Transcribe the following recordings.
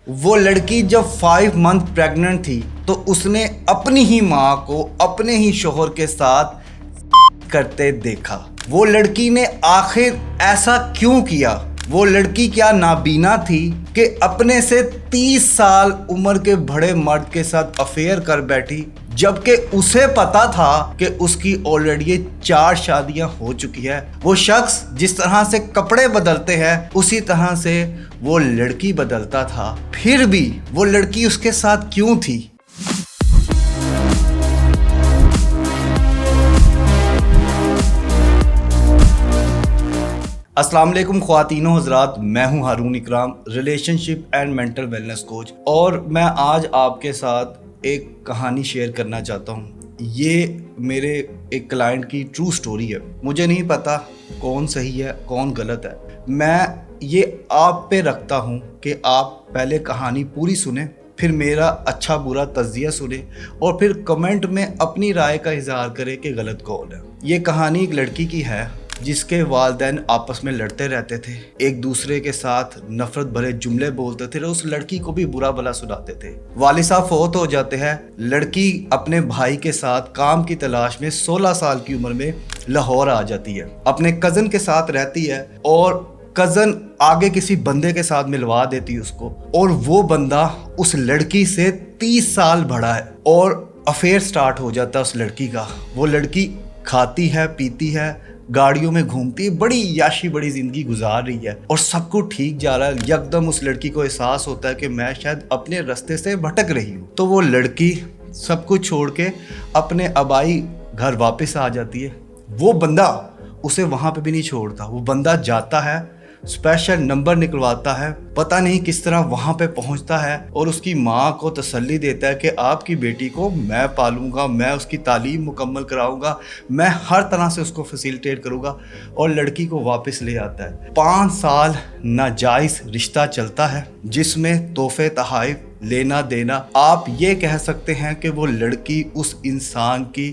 वो लड़की जब 5 मंथ प्रेग्नेंट थी तो उसने अपनी ही माँ को अपने ही शोहर के साथ करते देखा। वो लड़की ने आखिर ऐसा क्यों किया? वो लड़की क्या नाबीना थी कि अपने से 30 साल उम्र के बड़े मर्द के साथ अफेयर कर बैठी, जबकि उसे पता था कि उसकी ऑलरेडी 4 शादियां हो चुकी है। वो शख्स जिस तरह से कपड़े बदलते हैं उसी तरह से वो लड़की बदलता था, फिर भी वो लड़की उसके साथ क्यों थी? अस्सलाम वालेकुम ख्वातीनो हज़रात, मैं हूं हारून इकराम, relationship and mental wellness coach, और मैं आज आपके साथ एक कहानी शेयर करना चाहता हूं। ये मेरे एक क्लाइंट की ट्रू स्टोरी है। मुझे नहीं पता कौन सही है कौन गलत है। मैं ये आप पे रखता हूं कि आप पहले कहानी पूरी सुने, फिर मेरा अच्छा बुरा तज्जिया सुने और फिर कमेंट में अपनी राय का इजहार करें कि गलत कौन है। ये कहानी एक लड़की की है जिसके वालिदैन आपस में लड़ते रहते थे, एक दूसरे के साथ नफरत भरे जुमले बोलते थे और उस लड़की को भी बुरा भला सुनाते थे। वालिद साहब फौत हो जाते हैं। लड़की अपने भाई के साथ काम की तलाश में 16 साल की उम्र में लाहौर आ जाती है। अपने कज़न के साथ रहती है और कज़न आगे किसी बंदे के साथ मिलवा देती है उसको, और वो बंदा उस लड़की से 30 साल बड़ा है और अफेयर स्टार्ट हो जाता है उस लड़की का। वो लड़की खाती है, पीती है, गाड़ियों में घूमती है, बड़ी याशी बड़ी ज़िंदगी गुजार रही है और सब कुछ ठीक जा रहा है। यकदम उस लड़की को एहसास होता है कि मैं शायद अपने रास्ते से भटक रही हूँ। तो वो लड़की सब कुछ छोड़ के अपने आबाई घर वापस आ जाती है। वो बंदा उसे वहाँ पे भी नहीं छोड़ता। वो बंदा जाता है, स्पेशल नंबर निकलवाता है, पता नहीं किस तरह वहाँ पे पहुँचता है और उसकी माँ को तसल्ली देता है कि आपकी बेटी को मैं पालूंगा, मैं उसकी तालीम मुकम्मल कराऊंगा, मैं हर तरह से उसको फैसिलिटेट करूंगा, और लड़की को वापस ले आता है। 5 साल नाजायज़ रिश्ता चलता है जिसमें तोहफे तहाइफ लेना देना, आप ये कह सकते हैं कि वो लड़की उस इंसान की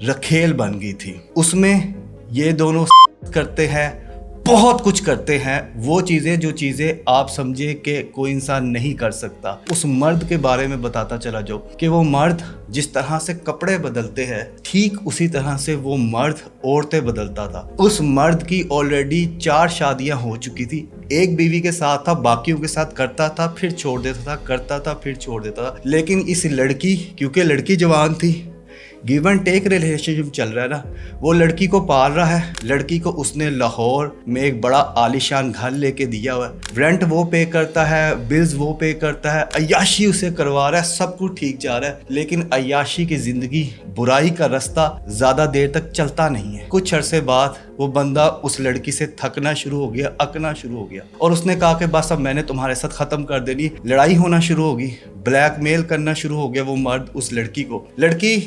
रखेल बन गई थी। उसमें ये दोनों करते हैं, बहुत कुछ करते हैं, वो चीज़ें जो चीज़ें आप समझे कि कोई इंसान नहीं कर सकता। उस मर्द के बारे में बताता चला जाओ कि वो मर्द जिस तरह से कपड़े बदलते हैं ठीक उसी तरह से वो मर्द औरतें बदलता था। उस मर्द की ऑलरेडी 4 शादियां हो चुकी थी। एक बीवी के साथ था, बाकियों के साथ करता था, फिर छोड़ देता था, करता था, फिर छोड़ देता था। लेकिन इस लड़की, क्योंकि लड़की जवान थी, गिव एंड टेक रिलेशनशिप चल रहा है ना, वो लड़की को पाल रहा है। लड़की को उसने लाहौर में एक बड़ा आलीशान घर लेके दिया हुआ है, रेंट वो पे करता है, बिल्स वो पे करता है, अय्याशी उसे करवा रहा है, सब कुछ ठीक जा रहा है। लेकिन अय्याशी की जिंदगी, बुराई का रास्ता ज्यादा देर तक चलता नहीं है। कुछ अरसे बाद वो बंदा उस लड़की से थकना शुरू हो गया, अकना शुरू हो गया, और उसने कहा कि बस अब मैंने तुम्हारे साथ खत्म कर देनी। लड़ाई होना शुरू होगी, ब्लैकमेल करना शुरू हो गया वो मर्द उस लड़की को। लड़की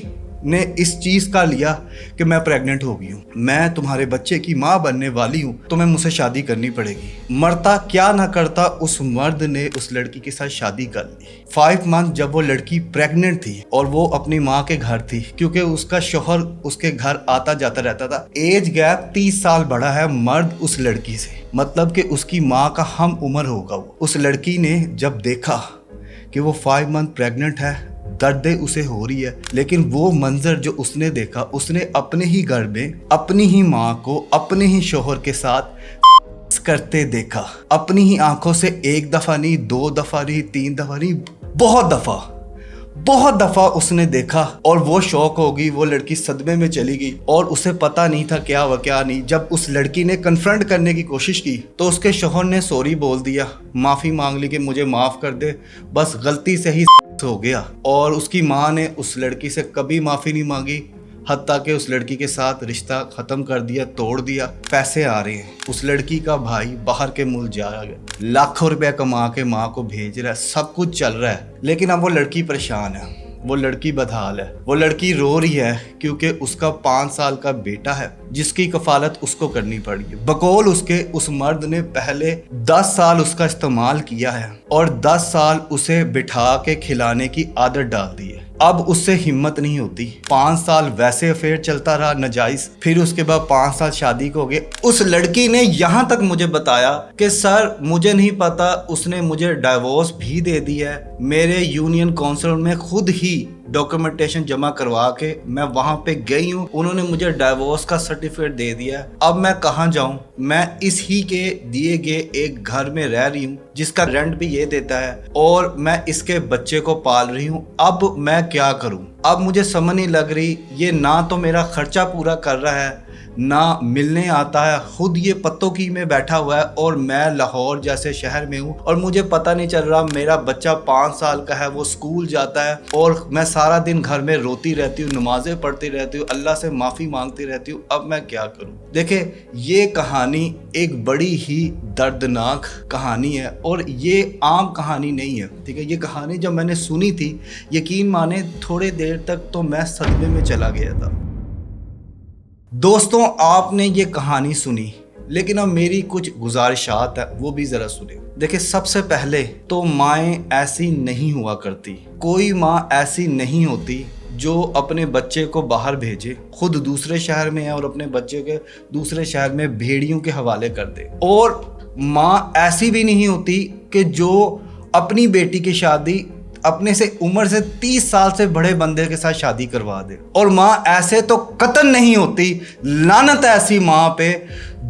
ने इस चीज़ का लिया कि मैं प्रेग्नेंट हो गई हूँ, मैं तुम्हारे बच्चे की माँ बनने वाली हूँ, तो मैं मुझसे शादी करनी पड़ेगी। मरता क्या ना करता, उस मर्द ने उस लड़की के साथ शादी कर ली। 5 मंथ जब वो लड़की प्रेग्नेंट थी और वो अपनी माँ के घर थी, क्योंकि उसका शोहर उसके घर आता जाता रहता था। एज गैप 30 साल बड़ा है मर्द उस लड़की से, मतलब कि उसकी माँ का हम उम्र होगा वो। उस लड़की ने जब देखा कि वो 5 मंथ प्रेग्नेंट है, दर्द उसे हो रही है, लेकिन वो मंजर जो उसने देखा, उसने अपने ही घर में अपनी ही माँ को अपने ही शोहर के साथ करते देखा। अपनी ही आंखों से 1 दफ़ा नहीं, 2 दफ़ा नहीं, 3 दफ़ा नहीं, बहुत दफ़ा उसने देखा, और वो शौक हो गई। वो लड़की सदमे में चली गई और उसे पता नहीं था क्या व क्या नहीं। जब उस लड़की ने कन्फ्रंट करने की कोशिश की तो उसके शौहर ने सॉरी बोल दिया, माफ़ी मांग ली कि मुझे माफ़ कर दे, बस गलती से ही हो गया। और उसकी माँ ने उस लड़की से कभी माफ़ी नहीं मांगी, हत्ता कि उस लड़की के साथ रिश्ता ख़त्म कर दिया, तोड़ दिया। पैसे आ रहे हैं, उस लड़की का भाई बाहर के मुल्क जा रहा है, लाखों रुपया कमा के माँ को भेज रहा है, सब कुछ चल रहा है, लेकिन अब वो लड़की परेशान है, वो लड़की बदहाल है। वो लड़की रो रही है क्योंकि उसका 5 साल का बेटा है जिसकी कफालत उसको करनी पड़ी है। बकौल उसके उस मर्द ने पहले 10 साल उसका इस्तेमाल किया है और 10 साल उसे बिठा के खिलाने की आदत डाल दी है। اب اس سے ہمت نہیں ہوتی. 5 سال ویسے افیئر چلتا رہا ناجائز, پھر اس کے بعد 5 سال شادی کو ہو گئے. اس لڑکی نے یہاں تک مجھے بتایا کہ سر مجھے نہیں پتا, اس نے مجھے ڈائیورس بھی دے دیا ہے. میرے یونین کونسل میں خود ہی ڈاکومنٹیشن جمع کروا کے میں وہاں پہ گئی ہوں, انہوں نے مجھے ڈائیورس کا سرٹیفکیٹ دے دیا. اب میں کہاں جاؤں؟ میں اس ہی کے دیے گئے ایک گھر میں رہ رہی ہوں جس کا رینٹ بھی یہ دیتا ہے, اور میں اس کے بچے کو پال رہی ہوں. اب میں کیا کروں؟ اب مجھے سمجھ نہیں لگ رہی. یہ نہ تو میرا خرچہ پورا کر رہا ہے, نہ ملنے آتا ہے, خود یہ پتوں کی میں بیٹھا ہوا ہے, اور میں لاہور جیسے شہر میں ہوں, اور مجھے پتہ نہیں چل رہا. میرا بچہ 5 سال کا ہے, وہ اسکول جاتا ہے, اور میں سارا دن گھر میں روتی رہتی ہوں, نمازیں پڑھتی رہتی ہوں, اللہ سے معافی مانگتی رہتی ہوں. اب میں کیا کروں؟ دیکھیں, یہ کہانی ایک بڑی ہی دردناک کہانی ہے, اور یہ عام کہانی نہیں ہے. ٹھیک ہے, یہ کہانی جب میں نے سنی تھی, یقین مانے تھوڑے دیر تک تو میں صدمے میں چلا گیا تھا. دوستوں, آپ نے یہ کہانی سنی, لیکن اب میری کچھ گزارشات ہیں, وہ بھی ذرا سنیں. دیکھیں, سب سے پہلے تو مائیں ایسی نہیں ہوا کرتی. کوئی ماں ایسی نہیں ہوتی جو اپنے بچے کو باہر بھیجے, خود دوسرے شہر میں ہے, اور اپنے بچے کے دوسرے شہر میں بھیڑیوں کے حوالے کر دے. اور ماں ایسی بھی نہیں ہوتی کہ جو اپنی بیٹی کی شادی اپنے سے عمر سے 30 سال سے بڑے بندے کے ساتھ شادی کروا دے. اور ماں ایسے تو قطعاً نہیں ہوتی, لعنت ہے ایسی ماں پہ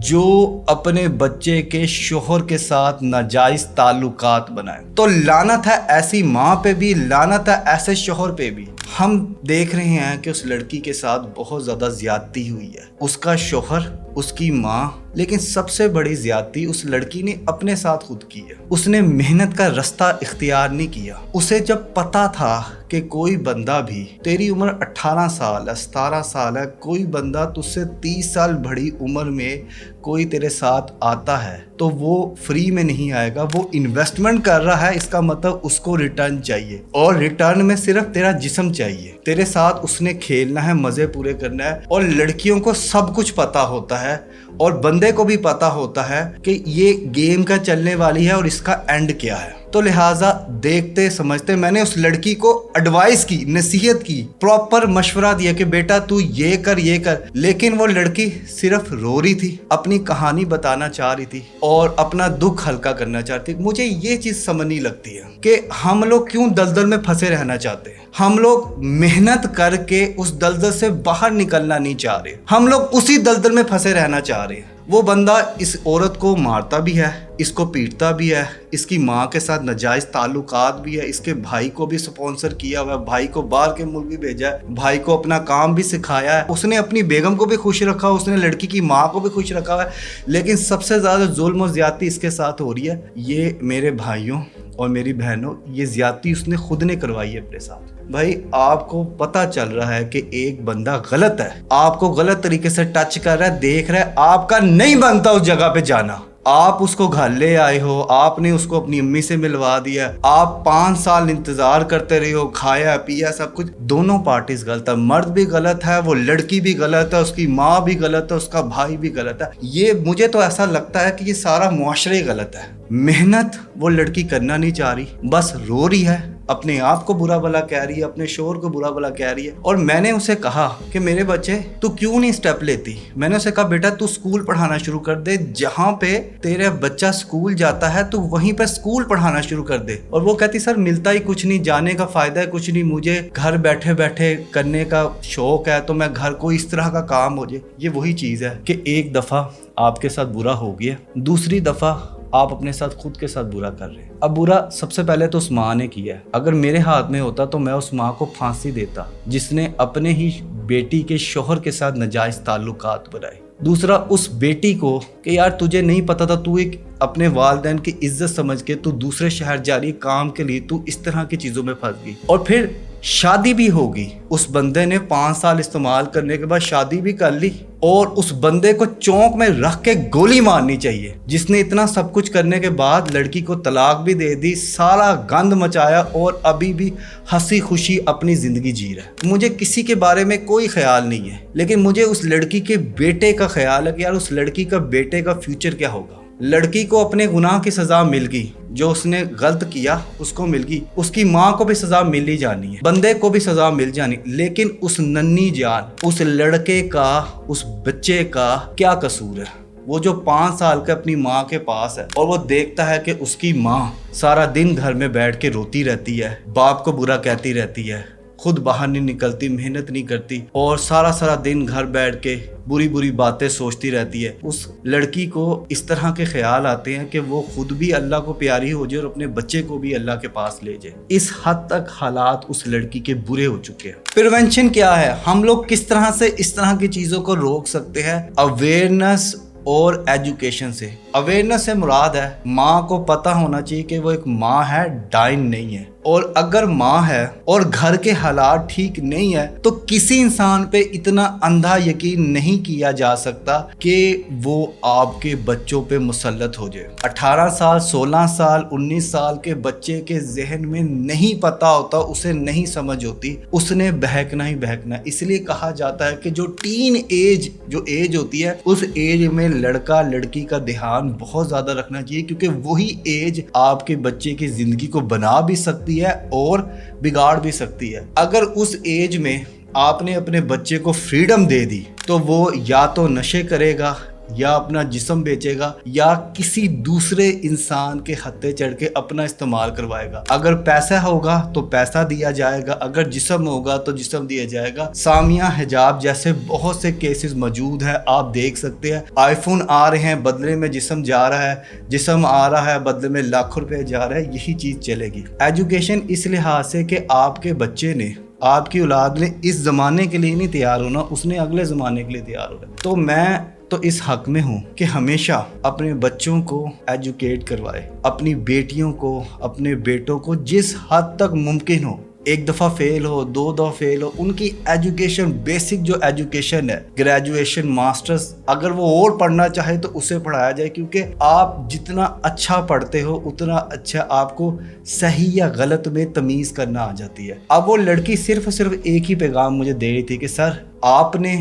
جو اپنے بچے کے شوہر کے ساتھ ناجائز تعلقات بنائے. تو لعنت ہے ایسی ماں پہ بھی, لعنت ہے ایسے شوہر پہ بھی. ہم دیکھ رہے ہیں کہ اس لڑکی کے ساتھ بہت زیادہ زیادتی ہوئی ہے, اس کا شوہر, اس کی ماں, لیکن سب سے بڑی زیادتی اس لڑکی نے اپنے ساتھ خود کی ہے. اس نے محنت کا رستہ اختیار نہیں کیا. اسے جب پتا تھا کہ کوئی بندہ بھی, تیری عمر 18 سال ہے, 17 سال ہے, کوئی بندہ تجھ سے 30 سال بڑی عمر میں کوئی تیرے ساتھ آتا ہے, تو وہ فری میں نہیں آئے گا, وہ انویسٹمنٹ کر رہا ہے. اس کا مطلب اس کو ریٹرن چاہیے, اور ریٹرن میں صرف تیرا جسم چاہیے. تیرے ساتھ اس نے کھیلنا ہے, مزے پورے کرنا ہے. اور لڑکیوں کو سب کچھ پتا ہوتا ہے, اور بندے کو بھی پتا ہوتا ہے کہ یہ گیم کا چلنے والی ہے اور اس کا اینڈ کیا ہے. تو لہٰذا دیکھتے سمجھتے میں نے اس لڑکی کو ایڈوائس کی, نصیحت کی, پراپر مشورہ دیا کہ بیٹا تو یہ کر, یہ کر. لیکن وہ لڑکی صرف رو رہی تھی, اپنی کہانی بتانا چاہ رہی تھی, اور اپنا دکھ ہلکا کرنا چاہتی تھی. مجھے یہ چیز سمجھ نہیں لگتی ہے کہ ہم لوگ کیوں دلدل میں پھنسے رہنا چاہتے ہیں. ہم لوگ محنت کر کے اس دلدل سے باہر نکلنا نہیں چاہ رہے, ہم لوگ اسی دلدل میں پھنسے رہنا چاہ رہے ہیں. وہ بندہ اس عورت کو مارتا بھی ہے, اس کو پیٹتا بھی ہے, اس کی ماں کے ساتھ ناجائز تعلقات بھی ہے, اس کے بھائی کو بھی سپانسر کیا ہوا ہے, بھائی کو باہر کے ملک بھی بھیجا ہے, بھائی کو اپنا کام بھی سکھایا ہے, اس نے اپنی بیگم کو بھی خوش رکھا, اس نے لڑکی کی ماں کو بھی خوش رکھا ہوا ہے. لیکن سب سے زیادہ ظلم و زیادتی اس کے ساتھ ہو رہی ہے. یہ میرے بھائیوں اور میری بہنوں, یہ زیادتی اس نے خود نے کروائی ہے اپنے ساتھ. بھائی, آپ کو پتہ چل رہا ہے کہ ایک بندہ غلط ہے, آپ کو غلط طریقے سے ٹچ کر رہا ہے, دیکھ رہا ہے, آپ کا نہیں بنتا اس جگہ پہ جانا. آپ اس کو گھر لے آئے ہو, آپ نے اس کو اپنی امی سے ملوا دیا, آپ 5 سال انتظار کرتے رہے ہو, کھایا پیا سب کچھ. دونوں پارٹیز غلط ہے, مرد بھی غلط ہے, وہ لڑکی بھی غلط ہے, اس کی ماں بھی غلط ہے, اس کا بھائی بھی غلط ہے. یہ مجھے تو ایسا لگتا ہے کہ یہ سارا معاشرہ ہی غلط ہے. محنت وہ لڑکی کرنا نہیں چاہ رہی, بس رو رہی ہے, اپنے آپ کو برا بھلا کہہ رہی ہے, اپنے شوہر کو برا بھلا کہہ رہی ہے. اور میں نے اسے کہا کہ میرے بچے تو کیوں نہیں سٹیپ لیتی. میں نے اسے کہا بیٹا تو سکول پڑھانا شروع کر دے, جہاں پہ تیرا بچہ سکول جاتا ہے تو وہیں پہ سکول پڑھانا شروع کر دے. اور وہ کہتی سر ملتا ہی کچھ نہیں, جانے کا فائدہ ہے کچھ نہیں, مجھے گھر بیٹھے بیٹھے کرنے کا شوق ہے, تو میں گھر کو اس طرح کا کام ہو جائے. یہ وہی چیز ہے کہ ایک دفعہ آپ کے ساتھ برا ہو گیا, دوسری دفعہ آپ اپنے ساتھ خود کے ساتھ برا کر رہے ہیں. اب برا سب سے پہلے تو اس ماں نے کیا ہے. اگر میرے ہاتھ میں ہوتا تو میں اس ماں کو پھانسی دیتا جس نے اپنے ہی بیٹی کے شوہر کے ساتھ ناجائز تعلقات بنائے. دوسرا, اس بیٹی کو کہ یار تجھے نہیں پتا تھا, تو ایک اپنے والدین کی عزت سمجھ کے تو دوسرے شہر جا رہی کام کے لیے, تو اس طرح کی چیزوں میں پھنس گئی. اور پھر شادی بھی ہوگی, اس بندے نے 5 سال استعمال کرنے کے بعد شادی بھی کر لی, اور اس بندے کو چونک میں رکھ کے گولی مارنی چاہیے جس نے اتنا سب کچھ کرنے کے بعد لڑکی کو طلاق بھی دے دی, سارا گند مچایا, اور ابھی بھی ہنسی خوشی اپنی زندگی جی رہا ہے. مجھے کسی کے بارے میں کوئی خیال نہیں ہے, لیکن مجھے اس لڑکی کے بیٹے کا خیال ہے کہ یار اس لڑکی کا بیٹے کا فیوچر کیا ہوگا. लड़की को अपने गुनाह की सजा मिल गई, जो उसने गलत किया उसको मिल गई, उसकी माँ को भी सजा मिल ही जानी है, बंदे को भी सजा मिल जानी, लेकिन उस नन्ही जान, उस लड़के का, उस बच्चे का क्या कसूर है? वो जो 5 साल के अपनी माँ के पास है और वो देखता है कि उसकी माँ सारा दिन घर में बैठ के रोती रहती है, बाप को बुरा कहती रहती है, खुद बाहर नहीं निकलती, मेहनत नहीं करती और सारा दिन घर बैठ के बुरी बुरी बातें सोचती रहती है। उस लड़की को इस तरह के ख्याल आते हैं कि वो खुद भी अल्लाह को प्यारी हो जाए और अपने बच्चे को भी अल्लाह के पास ले जाए। इस हद तक हालात उस लड़की के बुरे हो चुके हैं। प्रिवेंशन क्या है? हम लोग किस तरह से इस तरह की चीज़ों को रोक सकते हैं? अवेयरनेस और एजुकेशन से। अवेयरनेस से मुराद है माँ को पता होना चाहिए कि वो एक माँ है, डाइन नहीं है। और अगर माँ है और घर के हालात ठीक नहीं है तो किसी इंसान पे इतना अंधा यकीन नहीं किया जा सकता कि वो आपके बच्चों पे मुसल्लत हो जाए। 18 साल, 16 साल, 19 साल के बच्चे के जहन में नहीं पता होता, उसे नहीं समझ होती, उसने बहकना ही बहकना। इसलिए कहा जाता है कि जो टीन एज जो एज होती है, उस एज में लड़का लड़की का ध्यान बहुत ज्यादा रखना चाहिए, क्योंकि वही एज आपके बच्चे की जिंदगी को बना भी सकती है और बिगाड़ भी सकती है। अगर उस एज में आपने अपने बच्चे को फ्रीडम दे दी तो वो या तो नशे करेगा, या अपना जिस्म बेचेगा, या किसी दूसरे इंसान के हत्थे चढ़ के अपना इस्तेमाल करवाएगा। अगर पैसा होगा तो पैसा दिया जाएगा, अगर जिस्म होगा तो जिस्म दिया जाएगा। सामिया हिजाब जैसे बहुत से केसेस मौजूद हैं, आप देख सकते हैं। आईफोन आ रहे हैं, बदले में जिस्म जा रहा है, जिस्म आ रहा है, बदले में लाखों रुपए जा रहा है। यही चीज़ चलेगी। एजुकेशन इस लिहाज से कि आपके बच्चे ने, आपकी औलाद ने इस ज़माने के लिए नहीं तैयार होना, उसने अगले ज़माने के लिए तैयार होना। तो मैं तो इस हक में हूँ कि हमेशा अपने बच्चों को एजुकेट करवाए, अपनी बेटियों को, अपने बेटों को जिस हद तक मुमकिन हो। एक दफ़ा फेल हो, 2 दफ़ा फेल हो, उनकी एजुकेशन, बेसिक जो एजुकेशन है, ग्रेजुएशन, मास्टर्स, अगर वो और पढ़ना चाहे तो उसे पढ़ाया जाए, क्योंकि आप जितना अच्छा पढ़ते हो उतना अच्छा आपको सही या गलत में तमीज़ करना आ जाती है। अब वो लड़की सिर्फ एक ही पैगाम मुझे दे रही थी कि सर आपने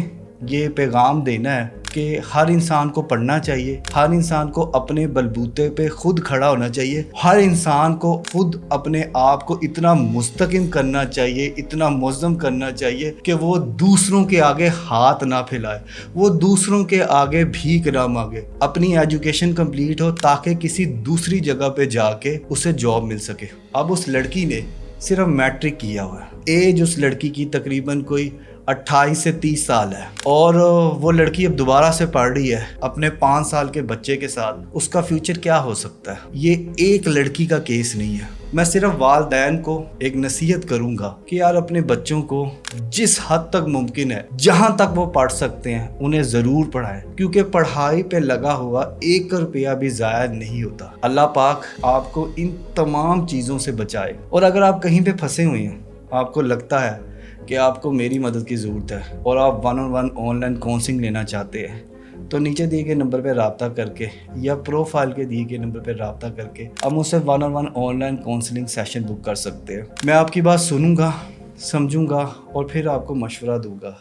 ये पैगाम देना है कि हर इंसान को पढ़ना चाहिए, हर इंसान को अपने बलबूते पे खुद खड़ा होना चाहिए, हर इंसान को खुद अपने आप को इतना मुस्तकिम करना चाहिए, इतना मुअज़्ज़म करना चाहिए कि वो दूसरों के आगे हाथ ना फैलाए, वो दूसरों के आगे भीख ना मांगे। अपनी एजुकेशन कंप्लीट हो ताकि किसी दूसरी जगह पे जाके उसे जॉब मिल सके। अब उस लड़की ने सिर्फ मैट्रिक किया हुआ है। एज उस लड़की की तकरीबन कोई 28 से 30 साल है और वो लड़की अब दोबारा से पढ़ रही है अपने 5 साल के बच्चे के साथ। उसका फ्यूचर क्या हो सकता है? ये एक लड़की का केस नहीं है। मैं सिर्फ वालिदैन को एक नसीहत करूंगा कि यार अपने बच्चों को जिस हद तक मुमकिन है, जहां तक वो पढ़ सकते हैं, उन्हें ज़रूर पढ़ाएं, क्योंकि पढ़ाई पे लगा हुआ 1 रुपया भी ज़ाया नहीं होता। अल्लाह पाक आपको इन तमाम चीज़ों से बचाए। और अगर आप कहीं पे फंसे हुए हैं, आपको लगता है कि आपको मेरी मदद की ज़रूरत है और आप 1-on-1 ऑनलाइन काउंसलिंग लेना चाहते हैं, तो नीचे दिए गए नंबर पर रब्ता करके या प्रोफाइल के दिए गए नंबर पर रब्ता करके आप मुझसे 1-on-1 online counselling session book कर सकते हैं। मैं आपकी बात सुनूंगा, समझूंगा और फिर आपको मशवरा दूंगा।